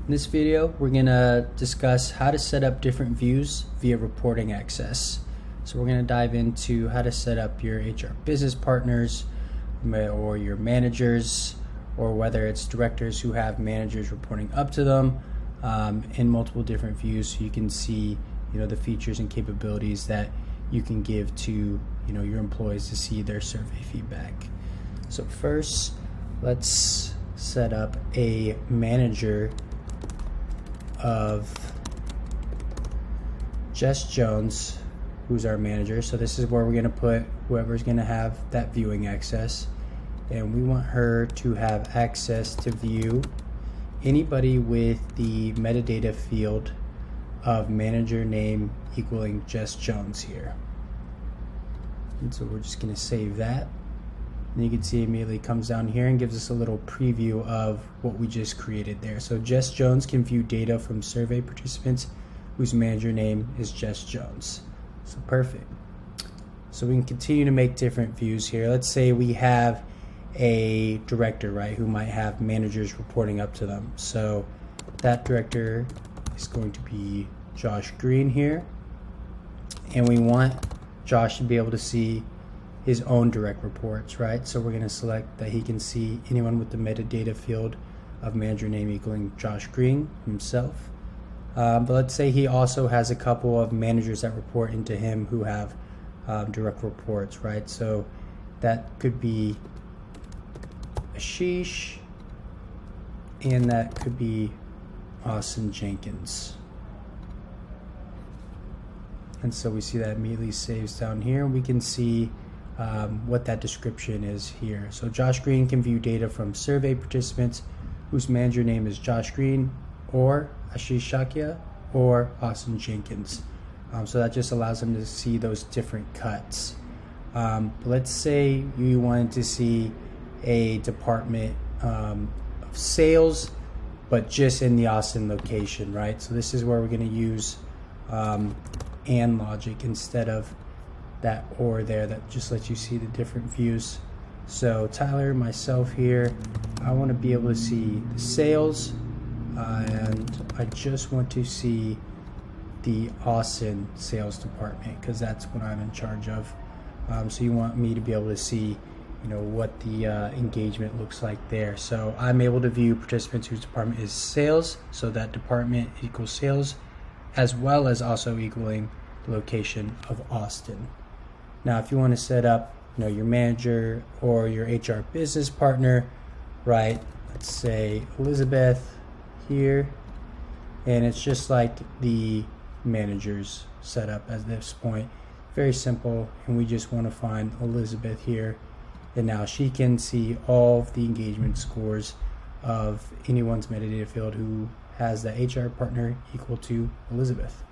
In this video, we're going to discuss how to set up different views via reporting access. So we're going to dive into how to set up your HR business partners or your managers, or whether it's directors who have managers reporting up to them in multiple different views, so you can see the features and capabilities that you can give to your employees to see their survey feedback. So first, let's set up a manager of Jess Jones, who's our manager. So this is where we're going to put whoever's going to have that viewing access, and we want her to have access to view anybody with the metadata field of manager name equaling Jess Jones here. And so we're just going to save that. And you can see it immediately comes down here and gives us a little preview of what we just created there. So Jess Jones can view data from survey participants whose manager name is Jess Jones. So perfect. So we can continue to make different views here. Let's say we have a director, right, who might have managers reporting up to them. So that director is going to be Josh Green here. And we want Josh to be able to see his own direct reports, right? So we're going to select that he can see anyone with the metadata field of manager name equaling Josh Green himself. But let's say he also has a couple of managers that report into him who have direct reports, right? So that could be Ashish, and that could be Austin Jenkins. And so we see that immediately saves down here. We can see what that description is here. So Josh Green can view data from survey participants whose manager name is Josh Green, or Ashish Shakya, or Austin Jenkins. So that just allows them to see those different cuts. Let's say you wanted to see a department of sales, but just in the Austin location, right? So this is where we're going to use and logic instead of that or there. That just lets you see the different views. So Tyler, myself here, I want to be able to see the sales, and I just want to see the Austin sales department because that's what I'm in charge of. So you want me to be able to see what the engagement looks like there. So I'm able to view participants whose department is sales, so that department equals sales, as well as also equaling the location of Austin. Now if you want to set up your manager or your HR business partner, right, let's say Elizabeth here, and it's just like the manager's setup at this point, very simple, and we just want to find Elizabeth here, and now she can see all of the engagement scores of anyone's metadata field who has the HR partner equal to Elizabeth.